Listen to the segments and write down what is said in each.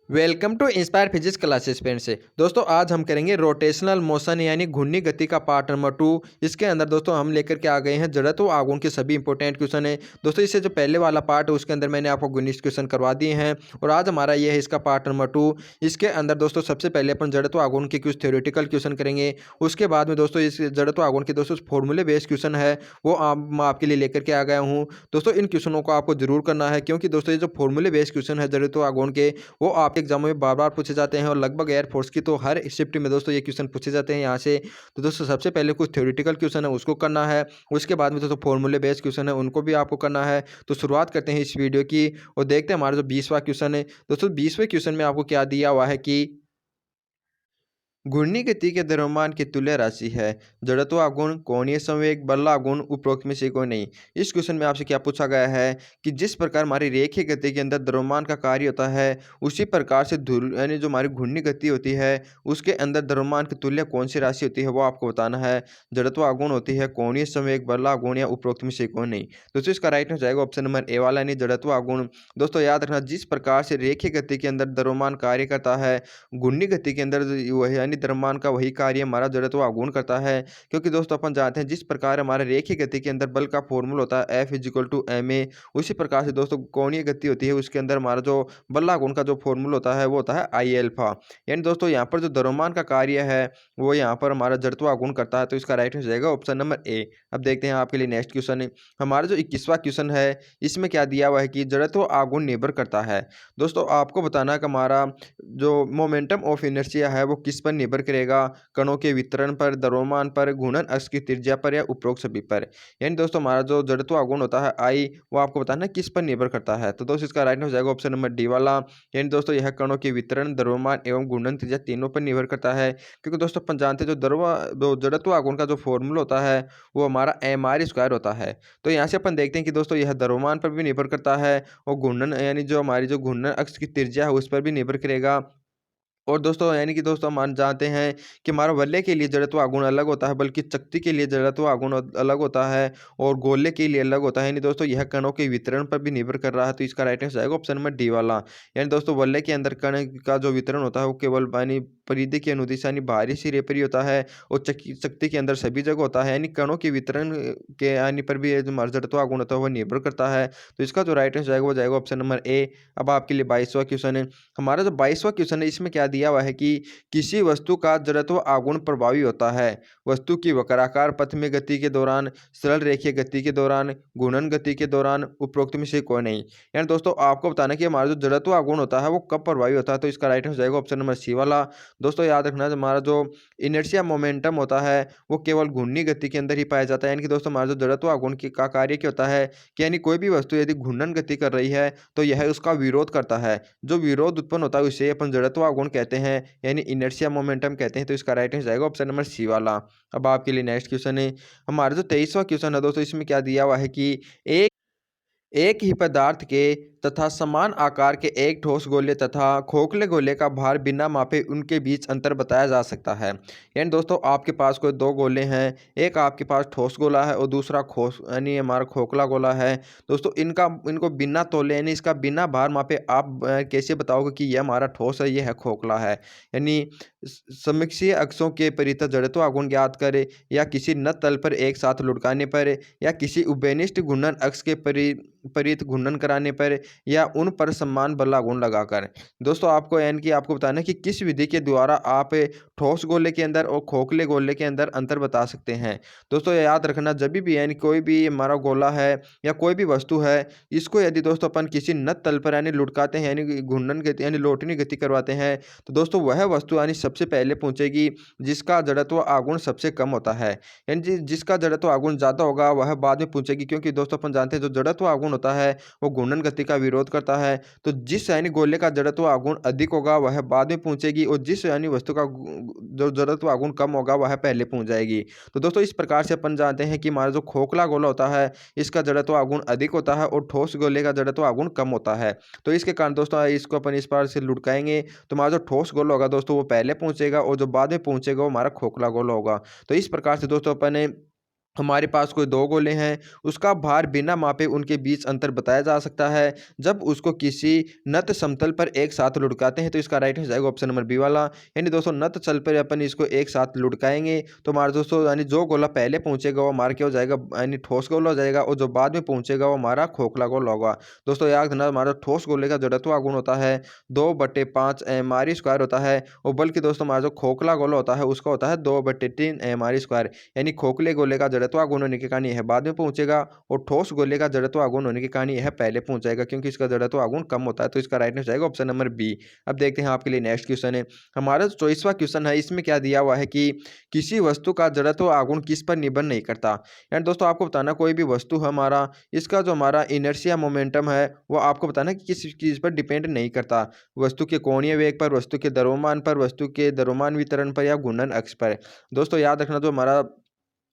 Welcome to inspire physics classes friends से दोस्तों आज हम करेंगे रोटेशनल मोशन यानी घूर्णी गति का पार्ट नंबर 2। इसके अंदर दोस्तों हम लेकर के आ गए हैं जड़त्व आघूर्ण के सभी इंपॉर्टेंट क्वेश्चन है। दोस्तों इससे जो पहले वाला पार्ट है उसके अंदर मैंने आपको गणित क्वेश्चन करवा दिए हैं और आज हमारा ये है इसका पार्ट नंबर 2। इसके अंदर दोस्तों सबसे पहले अपन जड़त्व आघूर्ण के कुछ थ्योरेटिकल क्वेश्चन करेंगे। उसके बाद में दोस्तों इस जड़त्व आघूर्ण के दोस्तों फॉर्मूले बेस्ड क्वेश्चन है वो मैं आपके लिए लेकर के आ गया हूँ। दोस्तों इन क्वेश्चनों को आपको जरूर करना है क्योंकि दोस्तों ये जो फॉर्मूले बेस्ड क्वेश्चन है जड़त्व आघूर्ण के वो आपके एग्जामों में बार बार पूछे जाते हैं और लगभग एयरफोर्स की तो हर शिफ्ट में दोस्तों ये क्वेश्चन पूछे जाते हैं यहाँ से। तो दोस्तों सबसे पहले कुछ थ्योरेटिकल क्वेश्चन है उसको करना है, उसके बाद में दोस्तों फॉर्मूले बेस्ड क्वेश्चन है उनको भी आपको करना है। तो शुरुआत करते हैं इस वीडियो की और देखते हैं हमारा जो 20वां क्वेश्चन है। दोस्तों 20वें क्वेश्चन में आपको क्या दिया हुआ है कि घूर्णी गति के द्रव्यमान की तुल्य राशि है जड़त्व आघूर्ण, कोणीय संवेग, बल आघूर्ण, उपरोक्त में से कोई नहीं। इस क्वेश्चन में आपसे क्या पूछा गया है कि जिस प्रकार हमारी रेखीय गति के अंदर द्रव्यमान का कार्य होता है उसी प्रकार से यानी जो हमारी घूर्णी गति होती है उसके अंदर द्रव्यमान की तुल्य कौन सी राशि होती है वो आपको बताना है। जड़त्व आघूर्ण होती है कोणीय संवेग, बल आघूर्ण या उपरोक्त में से कोई नहीं। दोस्तों इसका राइट हो जाएगा ऑप्शन नंबर ए वाला यानी जड़त्व आघूर्ण। दोस्तों याद रखना जिस प्रकार से रेखीय गति के अंदर द्रव्यमान कार्य करता है घूर्णी गति के अंदर वही यानी द्रव्यमान का वही कार्य हमारा जड़त्व आघूर्ण करता है। क्योंकि दोस्तों अपन जानते हैं जिस प्रकार हमारे रेखीय गति के अंदर बल का फॉर्मूला होता है F=ma, उसी प्रकार से दोस्तों कोणीय गति होती है उसके अंदर हमारा जो बल आघूर्ण का जो फॉर्मूला होता है वो होता है I अल्फा। यानी दोस्तों यहाँ पर जो द्रव्यमान का कार्य है वो यहाँ पर हमारा जड़त्व आघूर्ण करता है। तो इसका राइट हो जाएगा ऑप्शन नंबर ए। अब देखते हैं आपके लिए नेक्स्ट क्वेश्चन है। हमारा जो 21वां क्वेश्चन है इसमें क्या दिया हुआ है कि जड़त्व आघूर्ण निर्भर करता है। दोस्तों आपको बताना है कि हमारा जो मोमेंटम ऑफ इनर्शिया है वो किस पर निर्भर करेगा, कणों के वितरण पर, द्रव्यमान पर, घूर्णन अक्ष की त्रिज्या पर या उपरोक्त सभी पर। यानी दोस्तों हमारा जो जड़त्व आघूर्ण होता है आई वो आपको बताना है किस पर निर्भर करता है। तो दोस्तों इसका राइट हो जाएगा ऑप्शन नंबर डी वाला। यानी दोस्तों यह कणों के वितरण, द्रव्यमान एवं घूर्णन त्रिज्या तीनों पर निर्भर करता है। क्योंकि दोस्तों अपन जानते हैं जो जड़त्व आघूर्ण का जो फॉर्मूला होता है वो हमारा mr² होता है। तो यहाँ से अपन देखते हैं कि दोस्तों यह द्रव्यमान पर भी निर्भर करता है और घूर्णन यानी जो हमारी जो घूर्णन अक्ष की त्रिज्या है उस पर भी निर्भर करेगा। और दोस्तों यानी कि दोस्तों हम जानते हैं कि हमारा वलय के लिए जड़त्व आघूर्ण अलग होता है बल्कि चकती के लिए जड़त्व आघूर्ण अलग होता है और गोले के लिए अलग होता है। यानी दोस्तों यह कणों के वितरण पर भी निर्भर कर रहा है। तो इसका राइट आंसर आएगा ऑप्शन नंबर डी वाला। यानी दोस्तों वलय के अंदर कण का जो वितरण होता है वो केवल यानी परिधि के अनुदिश यानी बाहरी सिरे पर ही होता है और चकती के अंदर सभी जगह होता है। यानी कणों के वितरण के यानी पर भी जो हमारा जड़त्व आघूर्ण होता है वो निर्भर करता है। तो इसका जो राइट आंसर आएगा वो जाएगा ऑप्शन नंबर ए। अब आपके लिए 22वां क्वेश्चन है। हमारा जो 22वां क्वेश्चन है इसमें क्या दिया हुआ है कि किसी वस्तु का जड़त्व आघूर्ण प्रभावी होता है वस्तु की वक्राकार पथ में गति के दौरान, सरल रेखीय गति के दौरान, घूर्णन गति के दौरान, उपरोक्त में से कोई नहीं। यानी दोस्तों आपको बताना कि हमारा जो जड़त्व आघूर्ण होता है वो कब प्रभावी होता है। तो इसका राइट हो जाएगा ऑप्शन नंबर सी वाला। दोस्तों याद रखना हमारा जो इनर्शिया मोमेंटम होता है वो केवल घूर्णी गति के अंदर ही पाया जाता है। यानी कि दोस्तों हमारा जो जड़त्व आघूर्ण का कार्य क्या होता है कि यानी कोई भी वस्तु यदि घूर्णन गति कर रही है तो यह उसका विरोध करता है। जो विरोध उत्पन्न होता है उसे अपन जड़त्व आघूर्ण कहते हैं यानी इनर्शिया मोमेंटम कहते हैं। तो इसका राइट आंसर जाएगा ऑप्शन नंबर सी वाला। अब आपके लिए नेक्स्ट क्वेश्चन है। हमारा जो 23वां क्वेश्चन है दोस्तों इसमें क्या दिया हुआ है कि एक एक ही पदार्थ के तथा समान आकार के एक ठोस गोले तथा खोखले गोले का भार बिना मापे उनके बीच अंतर बताया जा सकता है। यानी दोस्तों आपके पास कोई दो गोले हैं, एक आपके पास ठोस गोला है और दूसरा खोस यानी हमारा खोखला गोला है। दोस्तों इनको बिना तोले यानी इसका बिना भार मापे आप कैसे बताओगे कि यह हमारा ठोस है यह है खोखला है। यानी समक्षीय अक्षों के परितः जड़त्व आघूर्ण ज्ञात करें या किसी नत तल पर एक साथ लुढ़काने पर या किसी उभयनिष्ठ घूर्णन अक्ष के परित घूर्णन कराने पर या उन पर समान बल आघूर्ण लगाकर। दोस्तों आपको यानी कि आपको बताना है कि किस विधि के द्वारा आप ठोस गोले के अंदर और खोखले गोले के अंदर अंतर बता सकते हैं। दोस्तों याद रखना जब भी यानी कोई भी हमारा गोला है या कोई भी वस्तु है इसको यदि दोस्तों अपन किसी नत तल पर यानी लुढ़काते हैं यानी घूर्णन गति यानी लोटनी गति करवाते हैं तो दोस्तों वह वस्तु यानी सबसे पहले पहुंचेगी जिसका जड़त्व आघूर्ण सबसे कम होता है। यानी जिसका जड़त्व आघूर्ण ज़्यादा होगा वह बाद में पहुंचेगी। क्योंकि दोस्तों अपन जानते हैं जो जड़त्व आघूर्ण होता है वो घूर्णन गति का विरोध करता है। तो जिस यानी गोले का जड़त्व आघूर्ण अधिक होगा वह बाद में पहुंचेगी और जिस यानी वस्तु का जो जड़त्व आघूर्ण कम होगा वह पहले पहुंच जाएगी। तो दोस्तों इस प्रकार से अपन जानते हैं कि हमारा जो खोखला गोला होता है इसका जड़त्व आघूर्ण अधिक होता है और ठोस गोले का जड़त्व आघूर्ण कम होता है। तो इसके कारण दोस्तों इसको अपन इस बार से लुढ़काएंगे तो हमारा जो ठोस गोला होगा दोस्तों वो पहले पहुंचेगा और जो बाद में पहुंचेगा वो हमारा खोखला गोला होगा। तो इस प्रकार से दोस्तों अपन हमारे पास कोई 2 गोले हैं, उसका भार बिना मापे उनके बीच अंतर बताया जा सकता है, जब उसको किसी नत समतल पर एक साथ लुढ़काते हैं। तो इसका राइट हो जाएगा ऑप्शन नंबर बी वाला। यानी दोस्तों नत तल पर अपन इसको एक साथ लुढ़काएँगे, तो हमारा दोस्तों यानी जो गोला पहले पहुँचेगा वो हमारा क्या हो जाएगा, यानी ठोस गोला हो जाएगा, और जो बाद में पहुँचेगा वो हमारा खोखला गोला होगा। दोस्तों याद रखना, हमारा ठोस गोले का जड़त्व गुण होता है 2/5 mr² होता है, और बल्कि दोस्तों हमारा जो खोखला गोला होता है उसका होता है 2/3 mr²। यानी खोखले गोले का जड़त्व आघूर्ण होने के कारण यह बाद में पहुंचेगा, और ठोस गोले का जड़त्व आघूर्ण होने के कारण यह पहले पहुंच जाएगा, क्योंकि इसका जड़त्व आघूर्ण कम होता है। तो इसका राइट आंसर जाएगा ऑप्शन नंबर बी। अब देखते हैं आपके लिए नेक्स्ट क्वेश्चन है। हमारा 24वां क्वेश्चन है, इसमें क्या दिया हुआ है कि किसी वस्तु का जड़त्व आघूर्ण किस पर निर्भर नहीं करता। यानी दोस्तों आपको बताना, कोई भी वस्तु है हमारा, इसका जो हमारा इनर्शिया मोमेंटम है वो आपको बताना कि किस चीज़ पर डिपेंड नहीं करता। वस्तु के कोणीय वेग पर, वस्तु के द्रव्यमान पर, वस्तु के द्रव्यमान वितरण पर, या घूर्णन अक्ष पर। दोस्तों याद रखना, जो हमारा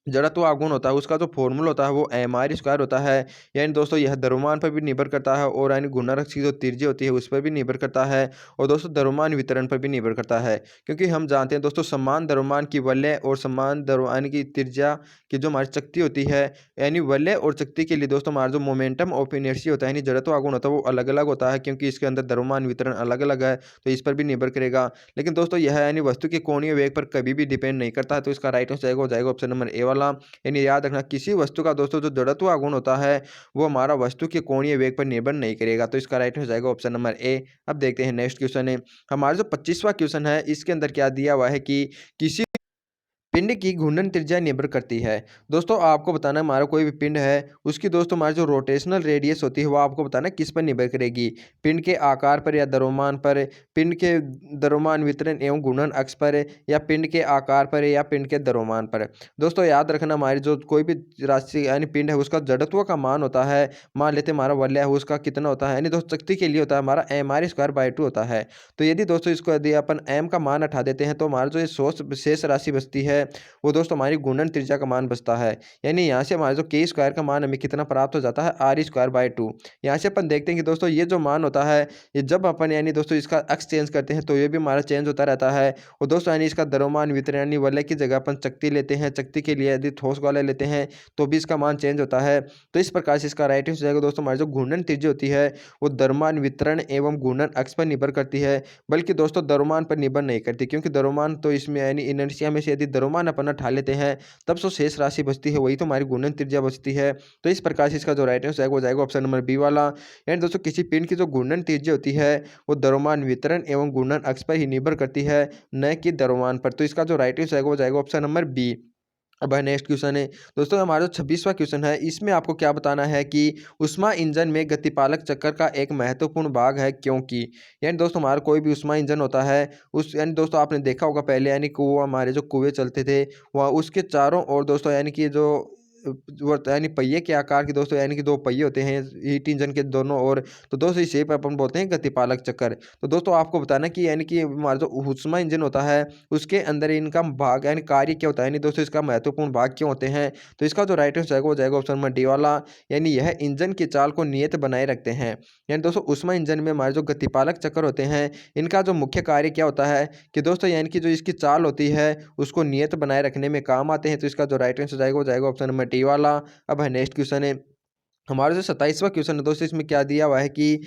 जड़त्व आघूर्ण होता है उसका जो फॉर्मूला होता है वो mr² होता है। यानी दोस्तों यह द्रव्यमान पर भी निर्भर करता है, और यानी घूर्णन अक्ष की जो त्रिज्या होती है उस पर भी निर्भर करता है, और दोस्तों द्रव्यमान वितरण पर भी निर्भर करता है। क्योंकि हम जानते हैं दोस्तों, समान द्रव्यमान की वलय और समान द्रव्यमान की त्रिज्या की जो हमारी शक्ति होती है, यानी वलय और शक्ति के लिए दोस्तों हमारा जो मोमेंटम ऑफ इनर्शिया होता है, यानी जड़त्व आघूर्ण होता है वो अलग अलग होता है, क्योंकि इसके अंदर द्रव्यमान वितरण अलग अलग है, तो इस पर भी निर्भर करेगा। लेकिन दोस्तों यह यानी वस्तु के कोणीय वेग पर कभी भी डिपेंड नहीं करता है। तो इसका राइट आंसर हो जाएगा ऑप्शन नंबर ए वाला। यानी याद रखना, किसी वस्तु का दोस्तों जो जड़त्व गुण होता है वो हमारा वस्तु के कोणीय वेग पर निर्भर नहीं करेगा। तो इसका राइट हो जाएगा ऑप्शन नंबर ए। अब देखते हैं नेक्स्ट क्वेश्चन है। हमारा जो 25वां क्वेश्चन है, इसके अंदर क्या दिया हुआ है कि किसी पिंड की घूर्णन त्रिज्या निर्भर करती है। दोस्तों आपको बताना, हमारा कोई भी पिंड है उसकी दोस्तों हमारी जो रोटेशनल रेडियस होती है वो आपको बताना किस पर निर्भर करेगी। पिंड के आकार पर या द्रव्यमान पर, पिंड के द्रव्यमान वितरण एवं घूर्णन अक्ष पर, या पिंड के आकार पर, या पिंड के द्रव्यमान पर। दोस्तों याद रखना, हमारी जो कोई भी राशि यानी पिंड है उसका जड़त्व का मान होता है, मान लेते हैं हमारा वलय है उसका कितना होता है, यानी दोस्तों शक्ति के लिए होता है हमारा mr²/2 होता है। तो यदि दोस्तों इसको यदि अपन m का मान हटा देते हैं तो हमारा जो ये शेष राशि बचती है वो दोस्तों हमारी घूर्णन त्रिज्या का मान बचता है। यानी यहाँ से हमारा जो k² का मान हमें कितना प्राप्त हो जाता है, r²/2। यहाँ से अपन देखते हैं कि दोस्तों ये जो मान होता है, ये जब अपन यानी दोस्तों इसका अक्ष चेंज करते हैं तो ये भी हमारा चेंज होता रहता है। और दोस्तों यानी इसका द्रव्यमान वितरण यानी वलय की जगह अपन शक्ति लेते हैं, शक्ति के लिए यदि ठोस वाला लेते हैं तो भी इसका मान चेंज होता है। तो इस प्रकार से इसका राइट आंसर हो जाएगा दोस्तों, हमारी जो घूर्णन त्रिज्या होती है वो द्रव्यमान वितरण एवं घूर्णन अक्ष पर निर्भर करती है, बल्कि दोस्तों द्रव्यमान पर निर्भर नहीं करती। क्योंकि द्रव्यमान तो इसमें यानी इनर्शिया में से यदि द्रव्यमान अपन उठा लेते हैं तब जो शेष राशि बचती है वही तो हमारी घूर्णन त्रिज्या बचती है। तो इस प्रकार से इसका जो राइट आंसर हो जाएगा ऑप्शन नंबर बी वाला। यानी दोस्तों किसी पिंड की जो घूर्णन त्रिज्या होती है वो द्रव्यमान वितरण एवं घूर्णन अक्ष पर ही निर्भर करती है, न कि द्रव्यमान पर। तो इसका जो राइट आंसर हो जाएगा ऑप्शन नंबर बी। अब है नेक्स्ट क्वेश्चन है। दोस्तों हमारा जो 26वां क्वेश्चन है, इसमें आपको क्या बताना है कि ऊष्मा इंजन में गतिपालक चक्र का एक महत्वपूर्ण भाग है, क्योंकि। यानी दोस्तों हमारा कोई भी ऊष्मा इंजन होता है उस यानी दोस्तों आपने देखा होगा पहले, यानी कुआं, हमारे जो कुएं चलते थे वहाँ उसके चारों ओर दोस्तों यानी कि जो वो यानी पहिए के आकार के दोस्तों यानी कि 2 पहिए होते हैं हीट इंजन के दोनों ओर। तो दोस्तों इस शेप अपन बोलते हैं गतिपालक चक्र। तो दोस्तों आपको बताना कि यानी कि हमारा जो ऊष्मा इंजन होता है उसके अंदर इनका भाग यानी कार्य क्या होता है, यानी दोस्तों इसका महत्वपूर्ण भाग क्यों होते हैं। तो इसका जो राइट आंसर हो जाएगा ऑप्शन नंबर डी वाला। यानी यह इंजन की चाल को नियत बनाए रखते हैं। यानी दोस्तों ऊष्मा इंजन में हमारे जो गतिपालक चक्र होते हैं इनका जो मुख्य कार्य क्या होता है कि दोस्तों यानी कि जो इसकी चाल होती है उसको नियत बनाए रखने में काम आते हैं। तो इसका जो राइट आंसर हो जाएगा ऑप्शन नंबर डी वाला। अब है नेक्स्ट क्वेश्चन है। हमारा जो 27वां क्वेश्चन है दोस्तों, इसमें क्या दिया हुआ है कि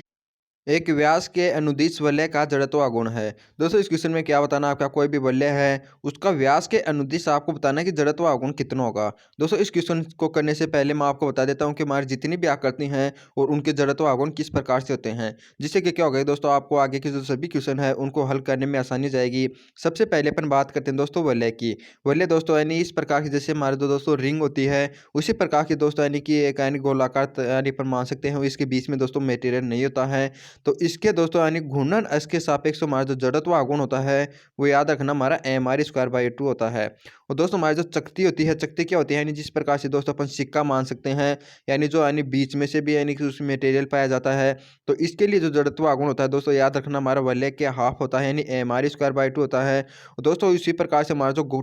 एक व्यास के अनुदिश वलय का जड़त्व गुण है। दोस्तों इस क्वेश्चन में क्या बताना, आपका कोई भी वलय है उसका व्यास के अनुदिश आपको बताना है कि जड़त्व गुण कितना होगा। दोस्तों इस क्वेश्चन को करने से पहले मैं आपको बता देता हूं कि हमारी जितनी भी आकृति हैं और उनके जड़त्व गुण किस प्रकार से होते हैं, जिससे कि क्या होगा दोस्तों आपको आगे के जो सभी क्वेश्चन है उनको हल करने में आसानी जाएगी। सबसे पहले अपन बात करते हैं दोस्तों वलय की। वलय दोस्तों यानी इस प्रकार की, जैसे हमारे दोस्तों रिंग होती है उसी प्रकार की दोस्तों यानी कि एक यानी गोलाकार यानी अपन मान सकते हैं, इसके बीच में दोस्तों मेटेरियल नहीं होता है। तो इसके दोस्तों यानी घूर्णन अक्ष के सापेक्ष हमारा जो जड़त्व आघूर्ण होता है वो याद रखना हमारा mr²/2 होता है। और दोस्तों हमारी जो चकती होती है, चकती क्या होती है, यानी जिस प्रकार से दोस्तों अपन सिक्का मान सकते हैं, यानी जो यानी बीच में से भी यानी कि उसमें मटेरियल पाया जाता है। तो इसके लिए जो जड़त्व आघूर्ण होता है दोस्तों याद रखना हमारा वलय के हाफ होता है, यानी mr²/2 होता है। और दोस्तों इसी प्रकार से हमारा जो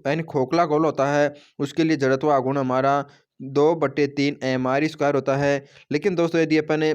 यानी खोखला गोल होता है उसके लिए जड़त्व आघूर्ण हमारा 2/3 mr² होता है। लेकिन दोस्तों यदि अपन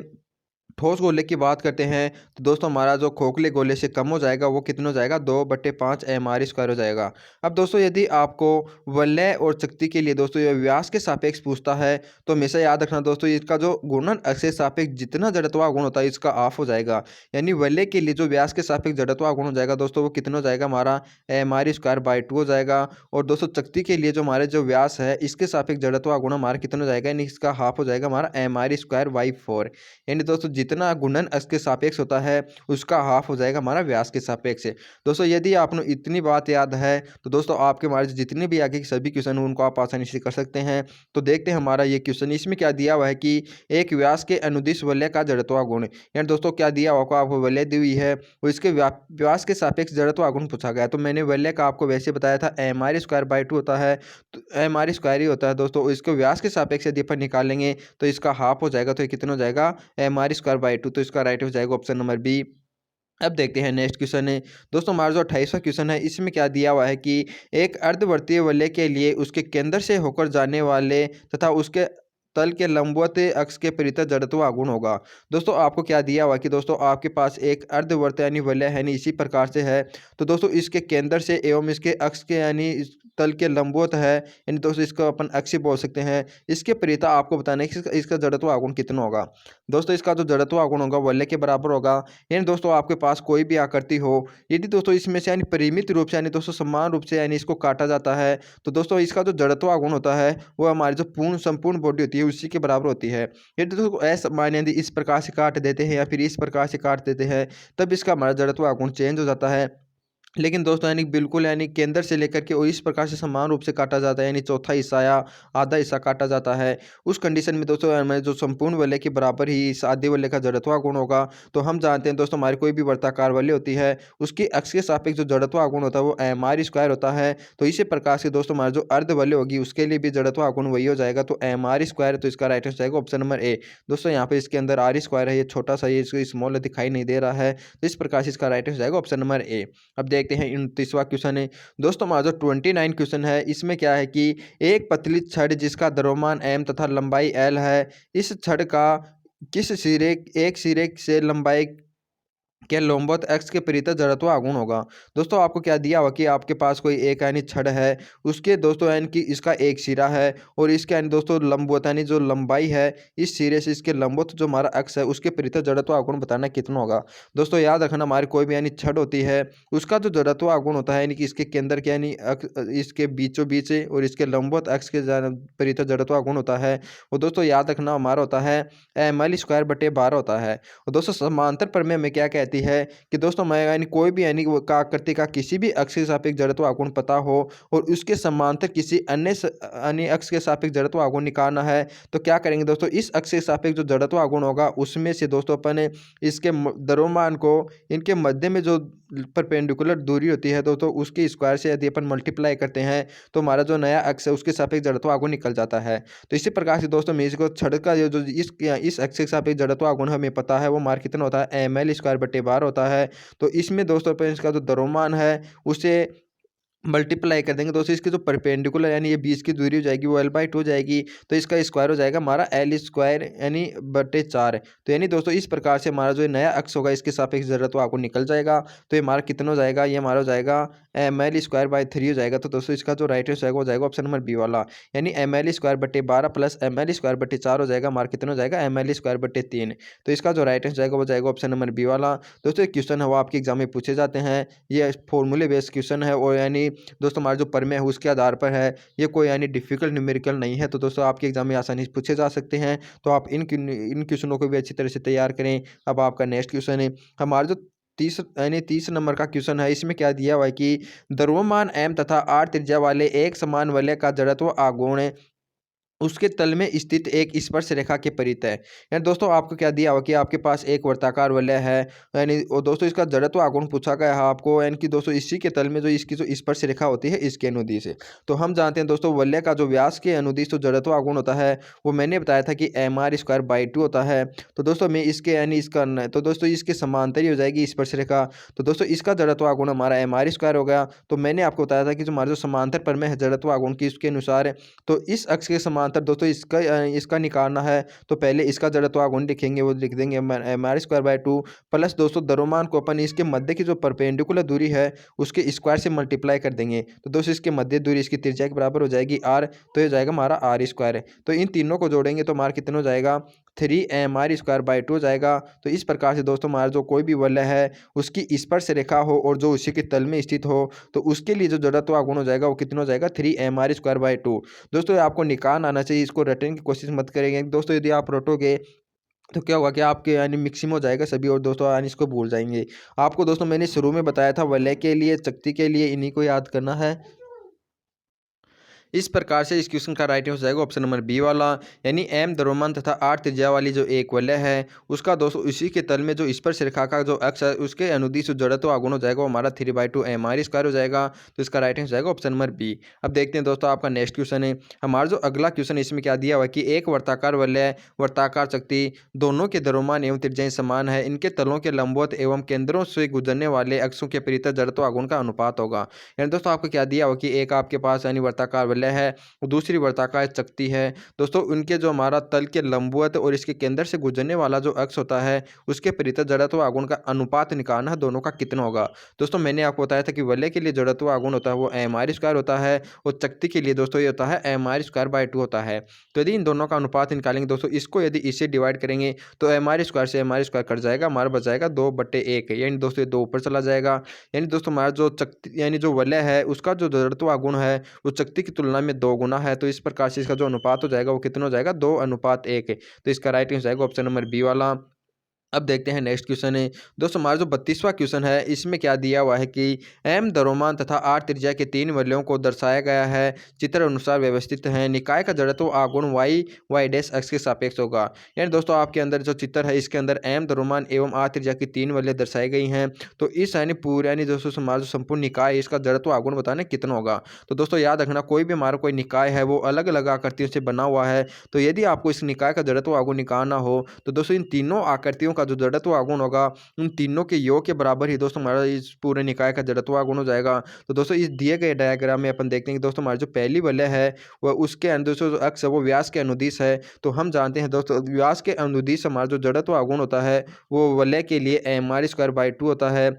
ठोस गोले की बात करते हैं तो दोस्तों हमारा जो खोखले गोले से कम हो जाएगा वो कितना हो जाएगा 2/5 MR² हो जाएगा। अब दोस्तों यदि आपको वलय और शक्ति के लिए दोस्तों ये व्यास के सापेक्ष पूछता है तो हमेशा याद रखना दोस्तों इसका जो गुणन अक्ष के सापेक्ष जितना जड़त्वाः गुण होता है इसका हाफ हो जाएगा। यानी वलय के लिए जो व्यास के सापेक्ष जड़त्वाः गुण हो जाएगा दोस्तों वो कितना हो जाएगा हमारा MR²/2 हो जाएगा। और दोस्तों शक्ति के लिए जो हमारे जो व्यास है इसके सापेक्ष जड़त्वाः गुण हमारा कितना हो जाएगा, यानी इसका हाफ हो जाएगा हमारा MR²/4। यानी दोस्तों जितना गुणन अक्ष के सापेक्ष होता है उसका हाफ हो जाएगा हमारा व्यास के सापेक्ष। दोस्तों यदि आपने इतनी बात याद है तो दोस्तों आपके हमारे जितने भी आगे के सभी क्वेश्चन हैं उनको आप आसानी से कर सकते हैं। तो देखते हैं हमारा ये क्वेश्चन, इसमें क्या दिया हुआ है कि एक व्यास के अनुदिश वलय का जड़त्वाः गुण, यानी दोस्तों क्या दिया हुआ आपको वलय दी हुई है और इसके व्यास के सापेक्ष जड़त्वाः गुण पूछा गया। तो मैंने वलय का आपको वैसे बताया था MR²/2 होता है, तो MR² ही होता है दोस्तों। इसको व्यास के सापेक्ष यदि अपन निकालेंगे तो इसका हाफ हो जाएगा, तो ये कितना हो जाएगा MR²/2। तो इसका राइट हो जाएगा ऑप्शन नंबर बी। अब देखते हैं नेक्स्ट क्वेश्चन है दोस्तों हमारा जो 28वां क्वेश्चन है इसमें क्या दिया हुआ है कि एक अर्धवर्तीय वलय के लिए उसके केंद्र से होकर जाने वाले तथा उसके तल के लंबवत अक्ष के परितः जड़त्व आगुण होगा। दोस्तों आपको क्या दिया हुआ कि दोस्तों आपके पास एक अर्धवर्त यानी वलय है, यानी इसी प्रकार से है। तो दोस्तों इसके केंद्र से एवं इसके अक्ष के यानी तल के लंबवत है, यानी दोस्तों इसको अपन अक्ष बोल सकते हैं। इसके परितः आपको बताना है कि इसका जड़त्व आगुण कितना होगा। दोस्तों इसका जो जड़त्व आगुण होगा वलय के बराबर होगा। यानी दोस्तों आपके पास कोई भी आकृति हो, यदि दोस्तों इसमें से यानी परिमित रूप से यानी दोस्तों समान रूप से यानी इसको काटा जाता है तो दोस्तों इसका जो जड़त्व गुण होता है वो हमारी जो संपूर्ण बॉडी होती है उसी के बराबर होती है। यदि दोस्तों असमान यदि इस प्रकार से काट देते हैं या फिर इस प्रकार से काट देते हैं तब इसका हमारा जड़त्व गुण चेंज हो जाता है। लेकिन दोस्तों यानी बिल्कुल यानी केंद्र से लेकर के और इस प्रकार से समान रूप से काटा जाता है, यानी चौथा हिस्सा या आधा हिस्सा काटा जाता है, उस कंडीशन में दोस्तों हमें जो संपूर्ण वलय के बराबर ही इस आधे वलय का जड़त्व गुण होगा। तो हम जानते हैं दोस्तों हमारी कोई भी वर्ताकार वलय होती है उसकी अक्ष के सापेक्ष जो जड़त्व गुण होता है वो MR² होता है। तो इसी प्रकार से दोस्तों हमारा जो अर्ध वलय होगी उसके लिए भी जड़त्व गुण वही हो जाएगा, तो MR²। तो इसका राइट आंसर जाएगा ऑप्शन नंबर ए। दोस्तों यहाँ पे इसके अंदर R² है, ये छोटा सा, ये इसको स्मॉल दिखाई नहीं दे रहा है, तो इस प्रकार से इसका राइट आंसर जाएगा ऑप्शन नंबर ए। अब देखते हैं 29वां क्वेश्चन है दोस्तों हमारा जो 29 क्वेश्चन है इसमें क्या है कि एक पतली छड़ जिसका द्रव्यमान m तथा लंबाई l है, इस छड़ का किस सिरे एक सिरे से लंबाई क्या लंबवत अक्ष के परितः जड़त्व आगुण होगा। दोस्तों आपको क्या दिया हुआ कि आपके पास कोई एक यानी छड़ है, उसके दोस्तों यानी कि इसका एक सिरा है और इसके यानी दोस्तों लंबवत यानी जो लंबाई है इस सिरे से इसके लंबवत जो हमारा अक्ष है उसके परितः जड़त्व आगुण बताना कितना होगा। दोस्तों याद रखना हमारी कोई भी यानी छड़ होती है उसका जो जड़त्व आगुण होता है यानी कि इसके केंद्र के यानी इसके बीचों बीच और इसके लंबवत अक्ष के परितः जड़त्व आगुण होता है वो दोस्तों याद रखना हमारा होता है ML²/12 होता है। और दोस्तों समांतर प्रमेय में क्या कहती है कि दोस्तों मैं यानी कोई भी यानी का आकृति का किसी भी अक्ष के सापेक्ष जड़त्व आगुण पता हो और उसके समांतर किसी अन्य अक्ष के सापेक्ष जड़त्व आगुण निकालना है तो क्या करेंगे दोस्तों, इस अक्ष के सापेक्ष जो जड़त्व आगुण होगा उसमें से दोस्तों अपन इसके द्रव्यमान को इनके मध्य में जो परपेंडिकुलर दूरी होती है दोस्तों उसके स्क्वायर से यदि अपन मल्टीप्लाई करते हैं तो हमारा जो नया अक्ष है उसके सापेक्ष जड़त्व आगुण निकल जाता है। तो इसी प्रकार से दोस्तों मैं इसको छड़ का जो इस अक्ष के सापेक्ष जड़त्व आगुण हमें पता है वो मार कितना होता है ML²/12 होता है। तो इसमें दोस्तों अपन इसका जो द्रव्यमान है उसे मल्टीप्लाई कर देंगे दोस्तों, इसके जो परपेंडिकुलर यानी ये बीच की दूरी हो जाएगी वो L/2 हो जाएगी, तो इसका स्क्वायर हो जाएगा हमारा L² यानी बटे 4। तो यानी दोस्तों इस प्रकार से हमारा जो नया अक्ष होगा इसके सापेक्ष जड़त्व आपको निकल जाएगा। तो ये हमारा कितना हो जाएगा, ये हमारा हो जाएगा ML²/3 हो जाएगा। तो दोस्तों इसका जो राइट आंसर हो जाएगा ऑप्शन नंबर बी वाला, यानी ML²/12 प्लस ML²/4 हो जाएगा, हमारा कितना हो जाएगा ML²/3। तो इसका जो राइट आंसर जाएगा वो जाएगा ऑप्शन नंबर बी वाला। दोस्तों एक क्वेश्चन है वो आपके एग्जाम में पूछे जाते हैं, ये फॉर्मूले बेस्ड क्वेश्चन है और यानी दोस्तों हमारा जो प्रमेय है उसके आधार पर है, ये कोई यानी डिफिकल्ट न्यूमेरिकल नहीं है। तो दोस्तों आपके एग्जाम में आसानी से पूछे जा सकते हैं, तो आप इन क्वेश्चनों को भी अच्छी तरह से तैयार करें। अब आपका नेक्स्ट क्वेश्चन है हमारा जो 30 नंबर का क्वेश्चन है, इसमें क्या दिया हुआ है कि द्रव्यमान m तथा r त्रिज्या वाले एक समान वलय का जड़त्व आगुण उसके तल में स्थित एक स्पर्श रेखा के परितः है। यानी दोस्तों आपको क्या दिया हुआ कि आपके पास एक वर्ताकार वलय है, यानी और दोस्तों इसका जड़त्व आगुण पूछा गया है आपको, यानी कि दोस्तों इसी के तल में जो इसकी जो स्पर्श रेखा होती है इसके अनुदिश है। तो हम जानते हैं दोस्तों वलय का जो व्यास के अनुदिश जो जड़त्व आगुण होता है वो मैंने बताया था कि MR²/2 होता है। तो दोस्तों मैं इसके यानी इसका तो दोस्तों इसके समांतर ही हो जाएगी स्पर्श रेखा, तो दोस्तों इसका जड़त्व आगुण हमारा MR² हो गया। तो मैंने आपको बताया था कि जो हमारा जो समांतर प्रमेय है जड़त्व आगुण की उसके अनुसार तो इस अक्ष के समांतर समांतर दोस्तों इसका निकालना है तो पहले इसका जड़त्व गुण लिखेंगे, वो लिख देंगे m r²/2 प्लस दोस्तों द्रव्यमान को अपन इसके मध्य की जो परपेंडिकुलर दूरी है उसके स्क्वायर से मल्टीप्लाई कर देंगे। तो दोस्तों इसके मध्य दूरी इसकी त्रिज्या के बराबर हो जाएगी r, तो ये जाएगा हमारा r²। तो इन तीनों को जोड़ेंगे तो हमारा कितना हो जाएगा 3mr²/2 हो जाएगा। तो इस प्रकार से दोस्तों हमारा जो कोई भी वलय है उसकी स्पर्श रेखा हो और जो उसी के तल में स्थित हो तो उसके लिए जो जड़त्व गुण हो जाएगा वो कितना हो जाएगा 3mr²/2। दोस्तों ये आपको निकाल आना चाहिए, इसको रटने की कोशिश मत करेंगे दोस्तों, यदि आप रटोगे तो क्या होगा कि आपके यानी मिक्सिंग हो जाएगा सभी और दोस्तों यानी इसको भूल जाएंगे। आपको दोस्तों मैंने शुरू में बताया था वलय के लिए, शक्ति के लिए इन्हीं को याद करना है। इस प्रकार से इस क्वेश्चन का राइट आंसर हो जाएगा ऑप्शन नंबर बी वाला, यानी एम द्रव्यमान तथा आर त्रिज्या वाली जो एक वलय है उसका दोस्तों उसी के तल में जो स्पर्श रेखा का जो अक्ष है उसके अनुदिश जो जड़त्व आघूर्ण हो जाएगा वो हमारा 3/2 mr² हो जाएगा। तो इसका राइट आंसर हो जाएगा ऑप्शन नंबर बी। अब देखते हैं दोस्तों आपका नेक्स्ट क्वेश्चन है। हमारा जो अगला क्वेश्चन है इसमें क्या दिया हुआ है कि एक वर्ताकार वलय वर्ताकार शक्ति दोनों के द्रव्यमान एवं त्रिज्याएं समान है, इनके तलों के लंबवत एवं केंद्रों से गुजरने वाले अक्षों के परितः जड़त्व आघूर्ण का अनुपात होगा। यानी दोस्तों आपको क्या दिया हुआ कि एक आपके पास यानी वर्ताकार वलय है, दूसरी वर्ताकार चकती है। दोस्तों उनके जो हमारा तल के लंबवत और इसके केंद्र से गुजरने वाला जो अक्ष होता है उसके परितः जड़त्व आघूर्ण का अनुपात निकालना है, दोनों का कितना होगा। दोस्तों मैंने आपको बताया था कि वलय के लिए जड़त्व आघूर्ण होता है वो mr² होता है और चकती के लिए दोस्तों ये होता है mr²/2 होता है। तो यदि इन दोनों का अनुपात निकालेंगे दोस्तों, इसको यदि इससे डिवाइड करेंगे तो mr² से mr² कट जाएगा, हमारा बच जाएगा 2/1, यानी दोस्तों ये 2 ऊपर चला जाएगा। यानी दोस्तों हमारा जो चकती यानी जो वलय है उसका जो जड़त्व आघूर्ण है वो चकती की तुलना में 2 गुना है। तो इस प्रकार से इसका जो अनुपात हो जाएगा वो कितना हो जाएगा 2:1। तो इसका राइट आंसर जाएगा ऑप्शन नंबर बी वाला। अब देखते हैं नेक्स्ट क्वेश्चन है। दोस्तों हमारा जो 32वां क्वेश्चन है इसमें क्या दिया हुआ है कि एम द्रव्यमान तथा आर त्रिज्या के 3 वलयों को दर्शाया गया है, चित्र अनुसार व्यवस्थित है, निकाय का जड़त्व आघूर्ण y डैश अक्ष के सापेक्ष होगा। यानी दोस्तों आपके अंदर जो चित्र है इसके अंदर एम द्रव्यमान एवं आर त्रिज्या की 3 वलय दर्शाई गई हैं। तो इस यानी पूरे यानी दोस्तों हमारा जो संपूर्ण निकाय इसका जड़त्व आघूर्ण बताना कितना होगा। तो दोस्तों याद रखना कोई भी हमारा कोई निकाय है वो अलग अलग आकृतियों से बना हुआ है। तो यदि आपको इस निकाय का जड़त्व आघूर्ण निकालना हो तो दोस्तों इन तीनों आकृतियों का जो जड़त्व आघूर्ण होगा उन तीनों के योग के बराबर ही दोस्तों हमारा इस पूरे निकाय का जड़त्व आघूर्ण हो जाएगा। तो दोस्तों इस दिए गए डायग्राम में अपन देखते हैं कि दोस्तों हमारी जो पहली वलय है वह उसके अंदर जो अक्ष है वो व्यास के अनुदिश है। तो हम जानते हैं दोस्तों व्यास के अनुदिश हमारा जो जड़त्व आघूर्ण होता है वो वलय के लिए mr²/2 होता है।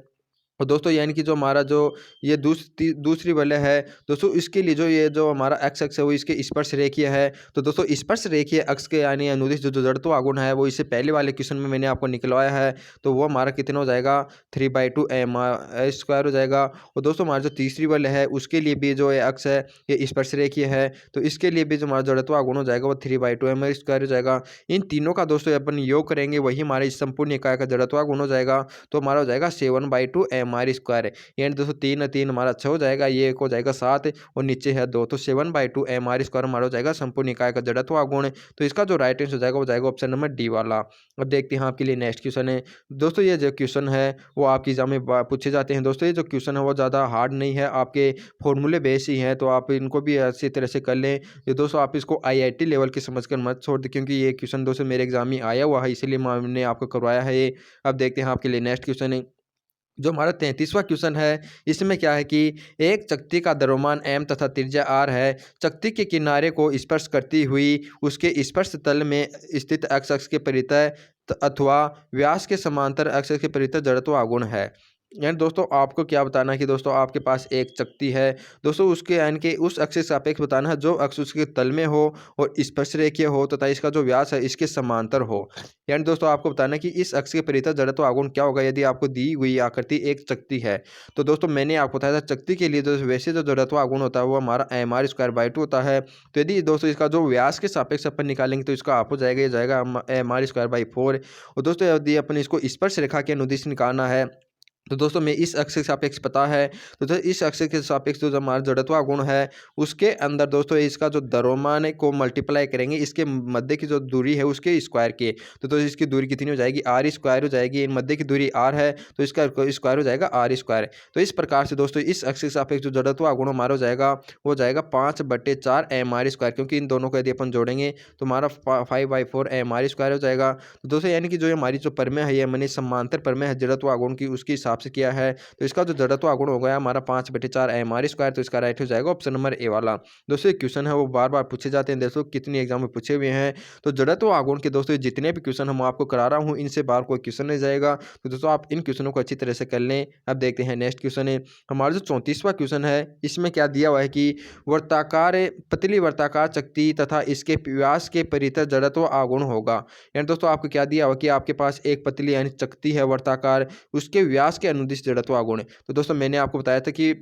और दोस्तों यानी कि जो हमारा जो ये दूसरी वलय है दोस्तों इसके लिए जो ये जो हमारा एक्स अक्ष है वो इसके स्पर्श रेखीय है। तो दोस्तों स्पर्श रेखीय अक्ष के यानी अनुदिश जो जड़त्व आघूर्ण है वो इससे पहले वाले क्वेश्चन में मैंने आपको निकलवाया है। तो वो हमारा कितना हो जाएगा 3/2 mr² हो जाएगा। और दोस्तों हमारा जो तीसरी वलय है उसके लिए भी जो ये अक्ष है ये स्पर्श रेखीय है, तो इसके लिए भी जो हमारा जड़त्व आघूर्ण हो जाएगा वो 3/2 mr² हो जाएगा। इन तीनों का दोस्तों अपन योग करेंगे वही हमारे इस संपूर्ण निकाय का जड़त्व आघूर्ण हो जाएगा। तो हमारा हो जाएगा 7/2 mr²। यानी दोस्तों 3 हमारा 6 हो जाएगा, ये एक हो जाएगा 7 और नीचे है 2। तो 7/2 mr² हमारा हो जाएगा संपूर्ण निकाय का जड़त्व आघूर्ण। तो इसका जो राइट आंसर हो जाएगा वो जाएगा ऑप्शन नंबर डी वाला। अब देखते हैं आपके लिए नेक्स्ट क्वेश्चन है। दोस्तों ये जो क्वेश्चन है वो आपकी एग्जाम में पूछे जाते हैं। दोस्तों ये जो क्वेश्चन है वो ज़्यादा हार्ड नहीं है, आपके फॉर्मूले बेस ही हैं, तो आप इनको भी अच्छी तरह से कर लें। ये दोस्तों आप इसको IIT लेवल की समझ कर मत छोड़ दें, क्योंकि ये क्वेश्चन दोस्तों मेरे एग्जाम में आया हुआ है इसीलिए मैंने आपको करवाया है ये। अब देखते हैं आपके लिए नेक्स्ट क्वेश्चन है। जो हमारा 33वां क्वेश्चन है इसमें क्या है कि एक चकती का द्रव्यमान m तथा त्रिज्या r है, चकती के किनारे को स्पर्श करती हुई उसके स्पर्श तल में स्थित x अक्ष के परितः अथवा व्यास के समांतर अक्ष के परितः जड़त्व आघूर्ण है। यानी दोस्तों आपको क्या बताना है कि दोस्तों आपके पास एक चकती है दोस्तों, उसके यानी कि उस अक्ष के सापेक्ष बताना है जो अक्ष उसके तल में हो और स्पर्श रेखीय हो तथा इसका जो व्यास है इसके समांतर हो। यानी दोस्तों आपको बताना है कि इस अक्ष के परितः जड़त्व आघूर्ण क्या होगा यदि आपको दी हुई आकृति एक चकती है। तो दोस्तों मैंने आपको बताया था चकती के लिए दोस्तों वैसे जो जड़त्व आघूर्ण होता है वो हमारा mr²/2 होता है। तो यदि दोस्तों इसका जो व्यास के सापेक्ष अपन निकालेंगे तो इसका आप हो जाएगा, ये जाएगा mr²/4। और दोस्तों यदि अपन इसको स्पर्श रेखा के अनुदिश निकालना है तो दोस्तों में इस अक्ष के सापेक्ष पता है, तो इस अक्ष के सापेक्ष जो हमारा जड़त्व आघूर्ण है उसके अंदर दोस्तों इसका जो द्रव्यमान को मल्टीप्लाई करेंगे इसके मध्य की जो दूरी है उसके स्क्वायर के। तो इसकी दूरी कितनी हो जाएगी r² हो जाएगी। इन मध्य की दूरी r है तो इसका स्क्वायर हो जाएगा r²। तो इस प्रकार से दोस्तों इस अक्ष के सापेक्ष जो जड़त्व आघूर्ण हमारा हो जाएगा वो जाएगा 5/4 mr², क्योंकि इन दोनों को यदि अपन जोड़ेंगे तो हमारा 5/4 mr² हो जाएगा। तो दोस्तों यानी कि जो हमारी जो परमेय है ये मैंने समांतर परमेय है जड़त्व आघूर्ण की उसकी आपसे किया है। तो इसका जो जड़त्व आघूर्ण हो गया हमारा 5/4 mr²। तो इसका राइट हो जाएगा ऑप्शन नंबर ए वाला। दोस्तों ये क्वेश्चन है वो बार-बार पूछे जाते हैं, दोस्तों कितनी एग्जाम में पूछे हुए हैं। तो जड़त्व आघूर्ण के दोस्तों जितने भी क्वेश्चन हम आपको करा रहा हूँ इनसे बाहर कोई क्वेश्चन नहीं जाएगा। तो दोस्तों आप इन क्वेश्चनों को अच्छी तरह से कर लें। अब देखते हैं नेक्स्ट क्वेश्चन है हमारा जो 34वां क्वेश्चन है। इसमें क्या दिया हुआ है कि वर्ताकार पतली वर्ताकार चकती तथा इसके व्यास के परितः जड़त्व आघूर्ण होगा। यानी दोस्तों आपको क्या दिया हुआ कि आपके पास एक पतली यानी चकती है वर्ताकार, उसके व्यास के अनुदिश जड़त्व आघूर्ण है। तो दोस्तों मैंने आपको बताया था कि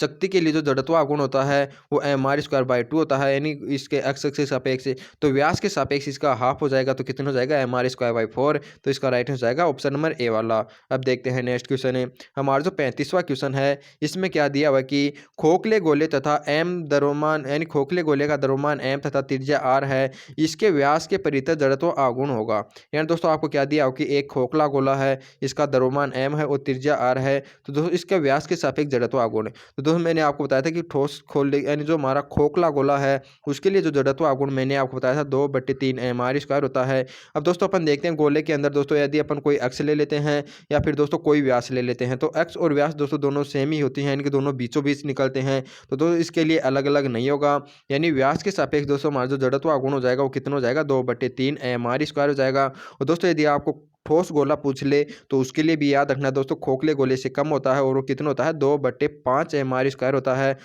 शक्ति के लिए जो जड़त्व आघूर्ण होता है वो mr²/2 होता है, यानी इसके एक्स एक्सिस के सापेक्ष। तो व्यास के सापेक्ष इसका हाफ हो जाएगा तो कितना हो जाएगा mr²/4। तो इसका राइट हो जाएगा ऑप्शन नंबर ए वाला। अब देखते हैं नेक्स्ट क्वेश्चन है हमारा जो 35वां क्वेश्चन है। इसमें क्या दिया हुआ कि खोखले गोले तथा एम द्रव्यमान यानी खोखले गोले का द्रव्यमान एम तथा त्रिज्या आर है, इसके व्यास के परितः जड़त्व आघूर्ण होगा। यानी दोस्तों आपको क्या दिया हो कि एक खोखला गोला है, इसका द्रव्यमान एम है और त्रिज्या आर है। तो दोस्तों इसके व्यास के सापेक्ष जड़त्व आघूर्ण है। तो दोस्तों मैंने आपको बताया था कि ठोस खोल यानी जो हमारा खोखला गोला है उसके लिए जो जड़त्व आघूर्ण मैंने आपको बताया था 2/3 mr² होता है। अब दोस्तों अपन देखते हैं गोले के अंदर दोस्तों यदि अपन कोई एक्स ले लेते हैं या फिर दोस्तों कोई व्यास ले लेते हैं, तो एक्स और व्यास दोस्तों दोनों सेम ही होती हैं, इनके दोनों बीचों बीच निकलते हैं। तो दोस्तों इसके लिए अलग अलग नहीं होगा, यानी व्यास के सापेक्ष दोस्तों हमारा जो जड़त्व आघूर्ण हो जाएगा वो कितना हो जाएगा 2/3 mr² हो जाएगा। और दोस्तों यदि आपको ठोस गोला पूछ ले तो उसके लिए भी याद रखना दोस्तों खोखले गोले से कम होता है और वो कितना होता है 2/5 mr² होता है।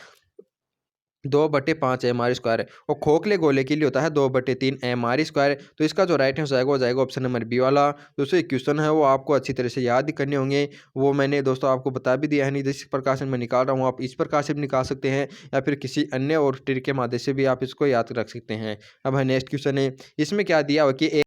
2/5 mr² और खोखले गोले के लिए होता है 2/3 mr²। तो इसका जो राइट आंसर आएगा वो जाएगा ऑप्शन नंबर बी वाला। दोस्तों ये क्वेश्चन है वो आपको अच्छी तरह से याद ही करने होंगे, वो मैंने दोस्तों आपको बता भी दिया है। नहीं जिस प्रकार से मैं निकाल रहा हूँ आप इस प्रकार से भी निकाल सकते हैं या फिर किसी अन्य और ट्रिक के माध्यम से भी आप इसको याद रख सकते हैं। अब है नेक्स्ट क्वेश्चन है। इसमें क्या दिया हुआ कि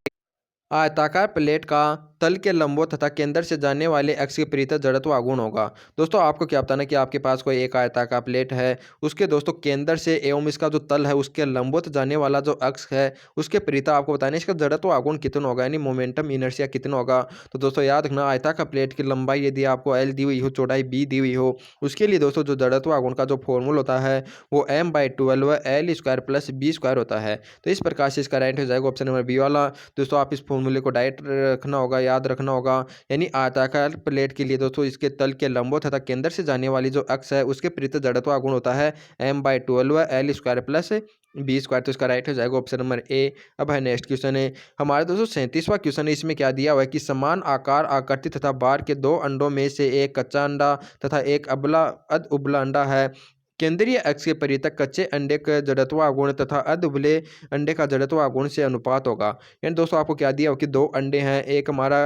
आयताकार प्लेट का तल के लंबवत तथा केंद्र से जाने वाले अक्ष के परितः जड़त्व आघूर्ण होगा। दोस्तों आपको क्या बताना कि आपके पास कोई एक आयताकार प्लेट है, उसके दोस्तों केंद्र से एवं इसका जो तल है उसके लंबवत जाने वाला जो अक्ष है उसके परितः आपको बताना है इसका जड़त्व आघूर्ण कितना होगा, यानी मोमेंटम इनर्शिया कितना होगा। तो दोस्तों याद रखना आयताकार प्लेट की लंबाई यदि आपको एल दी हुई हो, चौड़ाई बी दी हुई हो, उसके लिए दोस्तों जो जड़त्व आघूर्ण का जो फॉर्मूला होता है वो m/12 l² + b² होता है। तो इस प्रकार से इसका राइट हो जाएगा ऑप्शन नंबर बी वाला। दोस्तों आप इस फॉर्मूले को डायरेक्ट रखना होगा, याद रखना होगा। यानी आयताकार प्लेट के लिए दोस्तों इसके तल के लंबवत तथा केंद्र से जाने वाली जो अक्ष है उसके परितः जड़त्व आघूर्ण होता है m/12 l² + b²। तो इसका राइट हो जाएगा ऑप्शन नंबर ए। अब है नेक्स्ट क्वेश्चन है हमारे दोस्तों 37वां क्वेश्चन है। इसमें क्या दिया हुआ है कि समान आकार आकृति तथा बार के दो अंडों में से एक कच्चा अंडा तथा एक अध उबला अंडा है, केंद्रीय अक्ष के परितः कच्चे अंडे का जड़त्व आघूर्ण तथा अध उबले अंडे का जड़त्व आघूर्ण से अनुपात होगा। यानी दोस्तों आपको क्या दिया हो कि दो अंडे हैं, एक हमारा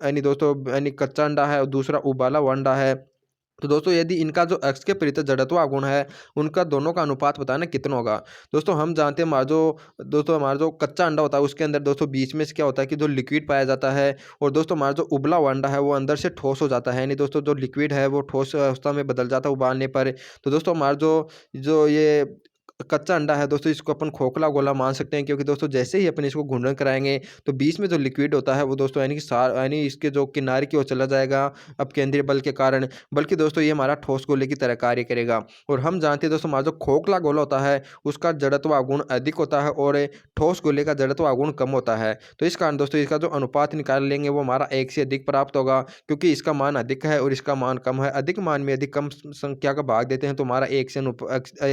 यानी दोस्तों यानी कच्चा अंडा है और दूसरा उबाला हुआ अंडा है। तो दोस्तों यदि इनका जो अक्ष के परितः जड़त्व आघूर्ण है उनका दोनों का अनुपात बताना कितना होगा। दोस्तों हम जानते हैं हमारा जो कच्चा अंडा होता है उसके अंदर दोस्तों बीच में से क्या होता है कि जो लिक्विड पाया जाता है, और दोस्तों हमारा जो उबला हुआ अंडा है वो अंदर से ठोस हो जाता है, यानी दोस्तों जो लिक्विड है वो ठोस अवस्था में बदल जाता है उबालने पर। तो दोस्तों हमारा जो जो ये कच्चा अंडा है दोस्तों इसको अपन खोखला गोला मान सकते हैं, क्योंकि दोस्तों जैसे ही अपन इसको घूर्णन कराएंगे तो बीच में जो लिक्विड होता है वो दोस्तों यानी कि सार यानी इसके जो किनारे की ओर चला जाएगा अब केंद्रीय बल के कारण, बल्कि दोस्तों ये हमारा ठोस गोले की तरह कार्य करेगा। और हम जानते हैं दोस्तों हमारा जो खोखला गोला होता है उसका जड़त्व आघूर्ण अधिक होता है और ठोस गोले का जड़त्व आघूर्ण कम होता है। तो इस कारण दोस्तों इसका जो अनुपात निकाल लेंगे वो हमारा एक से अधिक प्राप्त होगा, क्योंकि इसका मान अधिक है और इसका मान कम है। अधिक मान में अधिक कम संख्या का भाग देते हैं तो हमारा एक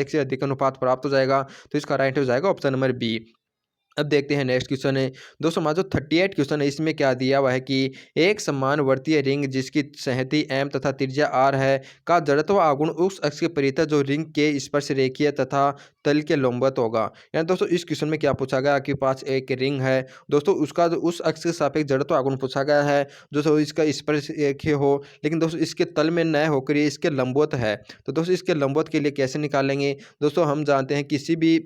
से अधिक अनुपात प्राप्त हो जाएगा। तो इसका राइट हो जाएगा ऑप्शन नंबर बी। अब देखते हैं नेक्स्ट क्वेश्चन है दोस्तों हमारा जो 38 क्वेश्चन है। इसमें क्या दिया हुआ है कि एक समान वर्तीय रिंग जिसकी सहती एम तथा त्रिज्या आर है का जड़त्व आघूर्ण उस अक्ष के परितः जो रिंग के स्पर्श रेखीय तथा तल के लंबवत होगा। यानी दोस्तों इस क्वेश्चन में क्या पूछा गया, आपके पास एक रिंग है दोस्तों, उसका जो उस अक्ष के सापेक्ष जड़त्व आघूर्ण पूछा गया है जो इसका स्पर्श रेखीय हो, लेकिन दोस्तों इसके तल में न होकर ये इसके लंबवत है। तो दोस्तों इसके लंबवत के लिए कैसे निकालेंगे। दोस्तों हम जानते हैं किसी भी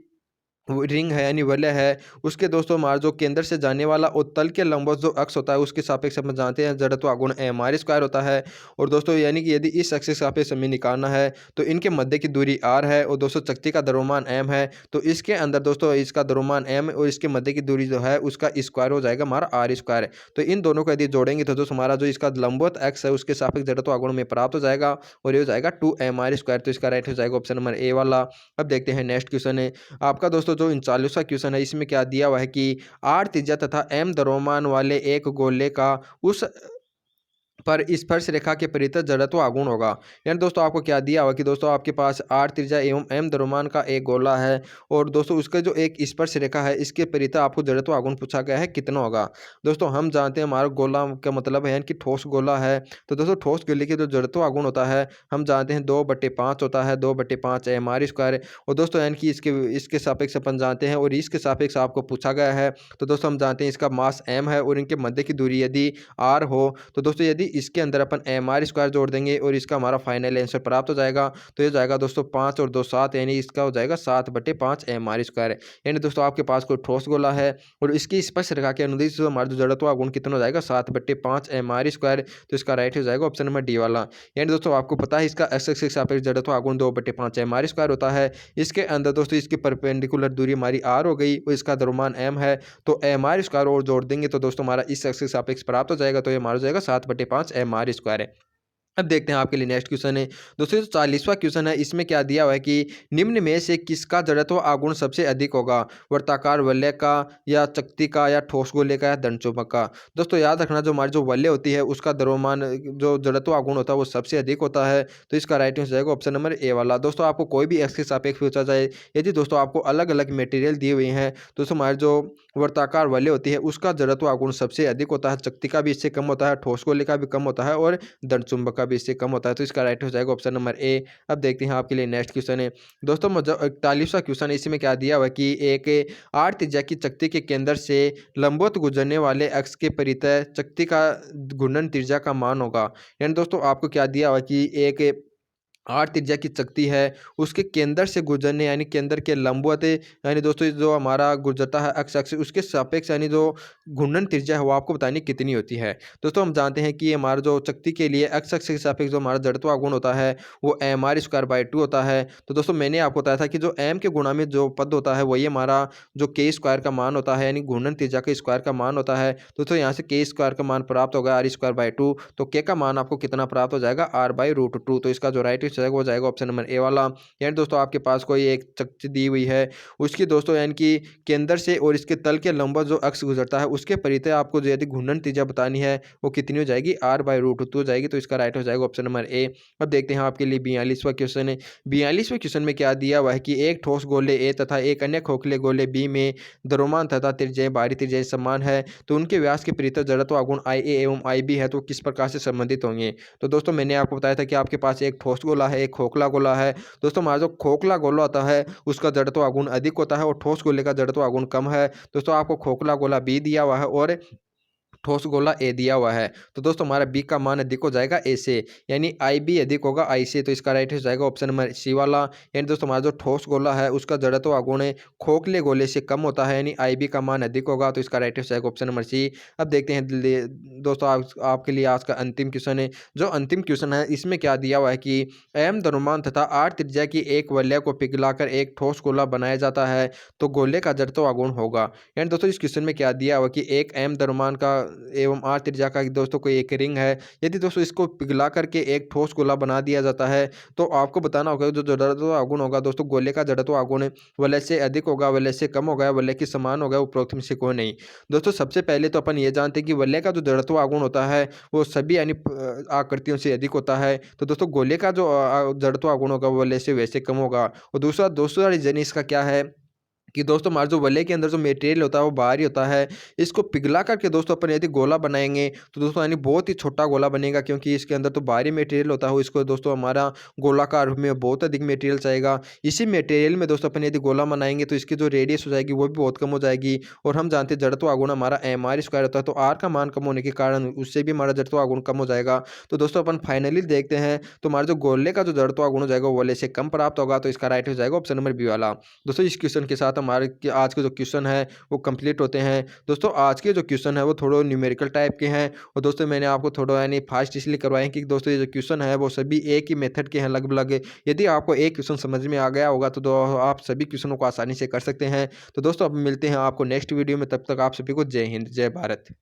रिंग है यानी वलय है उसके दोस्तों हमारा जो केंद्र से जाने वाला और तल के लंबवत जो अक्ष होता है उसके सापेक्ष हम जानते हैं जड़त्व आघूर्ण mr² होता है। और दोस्तों यानी कि यदि इस अक्ष के सापेक्ष हमें निकालना है तो इनके मध्य की दूरी r है और दोस्तों चकती का द्रव्यमान m है, तो इसके अंदर दोस्तों इसका द्रव्यमान m और इसके मध्य की दूरी जो है उसका स्क्वायर हो जाएगा हमारा r²। तो इन दोनों को यदि जोड़ेंगे तो दोस्तों हमारा जो इसका लंबवत अक्ष है उसके सापेक्ष जड़त्व आघूर्ण में प्राप्त हो जाएगा और ये हो जाएगा 2mr²। तो इसका राइट हो जाएगा ऑप्शन नंबर ए वाला। अब देखते हैं नेक्स्ट क्वेश्चन है आपका दोस्तों जो 39वां क्वेश्चन है। इसमें क्या दिया हुआ है कि आर त्रिज्या तथा एम द्रव्यमान वाले एक गोले का उस पर स्पर्श रेखा के परितः जड़त्व आगुण होगा। यानी दोस्तों आपको क्या दिया हुआ कि दोस्तों आपके पास आर त्रिज्या एवं एम द्रव्यमान का एक गोला है और दोस्तों उसका जो एक स्पर्श रेखा है इसके परितः आपको जड़त्व आगुण पूछा गया है कितना होगा। दोस्तों हम जानते हैं हमारा गोला का मतलब है यानी कि ठोस गोला है। तो दोस्तों ठोस गोले के जो जड़त्व आगुण होता है हम जानते हैं 2/5 होता है, 2/5 एम आर स्क्वायर। और दोस्तों यानी कि इसके इसके सापेक्ष अपन जानते हैं और इसके सापेक्ष आपको पूछा गया है। तो दोस्तों हम जानते हैं इसका मास एम है और इनके मध्य की दूरी यदि आर हो तो दोस्तों यदि इसके अंदर अपन एम आर स्क्वायर जोड़ देंगे और इसका हमारा फाइनल आंसर प्राप्त हो जाएगा। तो ये जाएगा दोस्तों 5 और 2 7 यानी इसका हो जाएगा 7/5 एम आर स्क्वायर। यानी दोस्तों आपके पास कोई ठोस गोला है और इसकी स्पर्श रेखा के अनुदिश हमारा जो जड़त्व गुण कितना हो जाएगा 7/5 एम आर स्क्वायर। तो इसका राइट हो जाएगा ऑप्शन नंबर डी वाला। यानी दोस्तों आपको पता है इसका एक्स एक्सिस के सापेक्ष जड़त्व गुण 2/5 एम आर स्क्वायर होता है। इसके अंदर दोस्तों इसकी परपेंडिकुलर दूरी हमारी आर हो गई और इसका द्रव्यमान एम है। तो एम आर स्क्वायर और जोड़ देंगे तो दोस्तों हमारा इस एक्सिस के सापेक्ष प्राप्त हो जाएगा। तो ये हमारा हो जाएगा 7/5 एम आर स्क्वायर है। अब देखते हैं आपके लिए नेक्स्ट क्वेश्चन है दोस्तों जो 40वां क्वेश्चन है इसमें क्या दिया हुआ है कि निम्न में से किसका जड़त्व आघूर्ण सबसे अधिक होगा, वर्ताकार वलय का या चक्ति का या ठोस गोले का या दंडचुंबक का। दोस्तों याद रखना जो हमारी जो वलय होती है उसका द्रव्यमान जो जड़त्व आघूर्ण होता है वो सबसे अधिक होता है। तो इसका राइट आंसर जाएगा ऑप्शन नंबर ए वाला। दोस्तों आपको कोई भी एक्स के सापेक्ष पूछा जाए यदि दोस्तों आपको अलग अलग मटेरियल दिए हुए हैं दोस्तों हमारी जो वर्ताकार वलय होती है उसका जड़त्व आघूर्ण सबसे अधिक होता है, चक्ति का भी इससे कम होता है, ठोस गोले का भी कम होता है और दंडचुंबक का भी इससे कम होता है। तो इसका राइट हो जाएगा ऑप्शन नंबर ए। अब देखते हैं आपके लिए नेक्स्ट क्वेश्चन है दोस्तों 41वां क्वेश्चन है इसमें क्या दिया हुआ है कि एक 8 त्रिज्या की चक्ति के केंद्र से लंबवत गुजरने वाले अक्ष के परितः चक्ति का घूर्णन त्रिज्या का मान होगा। यानी दोस्तों आपको क्या दिया हुआ है कि एक 8 त्रिज्या की चकती है उसके केंद्र से गुजरने यानी केंद्र के लंबवत यानी दोस्तों जो हमारा गुजरता है अक्ष अक्ष उसके सापेक्ष यानी जो घूर्णन त्रिज्या है वो आपको बतानी कितनी होती है। दोस्तों हम जानते हैं कि हमारा जो चकती के लिए अक्ष अक्ष के सापेक्ष जो हमारा जड़त्व गुण होता है वो एम आर स्क्वायर बाई 2 होता है। तो दोस्तों मैंने आपको बताया था कि जो एम के गुणा में जो पद होता है वही हमारा जो के स्क्वायर का मान होता है यानी घूर्णन त्रिज्या के स्क्वायर का मान होता है। दोस्तों यहाँ से के स्क्वायर का मान प्राप्त होगा आर स्क्वायर बाई 2। तो के का मान आपको कितना प्राप्त हो जाएगा आर/√2। तो इसका जो राइट आंसर वो जाएगा ऑप्शन नंबर ए वाला। यानी दोस्तों आपके पास कोई एक चकती दी हुई है उसकी दोस्तों यानी कि केंद्र से और इसके तल के लंबवत जो अक्ष गुजरता है उसके परितः आपको जो यदि घूर्णन त्रिज्या बतानी है वो कितनी हो जाएगी आर/√2 हो जाएगी। तो इसका राइट हो जाएगा ऑप्शन नंबर ए। अब देखते हैं आपके लिए 42वां क्वेश्चन है। 42वें क्वेश्चन में क्या दिया हुआ है कि एक ठोस गोले ए तथा एक अन्य खोखले गोले बी में द्रव्यमान तथा त्रिज्याएं बाहरी त्रिज्याएं समान है तो उनके व्यास के परितः जड़त्व आघूर्ण IA एवं IB है तो किस प्रकार से संबंधित होंगे। तो दोस्तों मैंने आपको बताया था कि आपके पास एक ठोस गोला है एक खोखला गोला है। दोस्तों हमारा जो खोखला गोला होता है उसका जड़त्व आघूर्ण अधिक होता है और ठोस गोले का जड़त्व आघूर्ण कम है। दोस्तों आपको खोखला गोला बी दिया हुआ है और ठोस गोला ए दिया हुआ है। तो दोस्तों हमारा बी का मान अधिक हो जाएगा ए से यानी आई बी अधिक होगा आई से। तो इसका राइट हो जाएगा ऑप्शन नंबर सी वाला। यानी दोस्तों हमारा जो ठोस गोला है उसका जड़त्व आघूर्ण खोखले गोले से कम होता है यानी आई बी का मान अधिक होगा। तो इसका राइट हो जाएगा ऑप्शन नंबर सी। अब देखते हैं दोस्तों आपके लिए आज का अंतिम क्वेश्चन है। जो अंतिम क्वेश्चन है इसमें क्या दिया हुआ है कि एम द्रव्यमान तथा आर त्रिज्या की एक वलय को पिघलाकर एक ठोस गोला बनाया जाता है तो गोले का जड़त्व आघूर्ण होगा। यानी दोस्तों इस क्वेश्चन में क्या दिया हुआ कि एक एम द्रव्यमान का एवं आर त्रिज्या का दोस्तों कोई एक रिंग है यदि दोस्तों इसको पिघला करके एक ठोस गोला बना दिया जाता है तो आपको बताना होगा जो जड़त्व आघूर्ण होगा दोस्तों गोले का जड़त्व आघूर्ण वलय से अधिक होगा वलय से कम होगा वलय के समान होगा उपरोक्त में से कोई नहीं। दोस्तों सबसे पहले तो अपन ये जानते हैं कि वलय का जो जड़त्व आघूर्ण होता है वो सभी यानी आकृतियों से अधिक होता है। तो दोस्तों गोले का जो जड़त्व आघूर्ण होगा वलय से वैसे कम होगा। और दूसरा रीजन इसका क्या है कि दोस्तों हमारे जो वलय के अंदर जो मटेरियल होता है वो बाहरी होता है। इसको पिघला करके दोस्तों अपन यदि गोला बनाएंगे तो दोस्तों यानी बहुत ही छोटा गोला बनेगा क्योंकि इसके अंदर तो बाहरी मटेरियल होता है इसको दोस्तों हमारा गोलाकार में बहुत अधिक मटेरियल चाहिएगा। इसी मटेरियल में दोस्तों अपन यदि गोला बनाएंगे तो इसकी जो रेडियस हो जाएगी वो भी बहुत कम हो जाएगी। और हम जानते हैं जड़त्व आघूर्ण हमारा एम आर स्क्वायर होता है तो आर का मान कम होने के कारण उससे भी हमारा जड़त्व आघूर्ण कम हो जाएगा। तो दोस्तों अपन फाइनली देखते हैं तो हमारे जो गोले का जो जड़त्व आघूर्ण हो जाएगा वो वलय से कम प्राप्त होगा। तो इसका राइट हो जाएगा ऑप्शन नंबर बी वाला। दोस्तों इस क्वेश्चन के साथ हमारे आज के जो क्वेश्चन है वो कंप्लीट होते हैं। दोस्तों आज के जो क्वेश्चन है वो थोड़े न्यूमेरिकल टाइप के हैं और दोस्तों मैंने आपको थोड़ा यानी फास्ट इसलिए करवाए हैं कि दोस्तों ये जो क्वेश्चन है वो सभी एक ही मेथड के हैं लगभग। यदि आपको एक क्वेश्चन समझ में आ गया होगा तो आप सभी क्वेश्चनों को आसानी से कर सकते हैं। तो दोस्तों अब मिलते हैं आपको नेक्स्ट वीडियो में, तब तक आप सभी को जय हिंद जय भारत।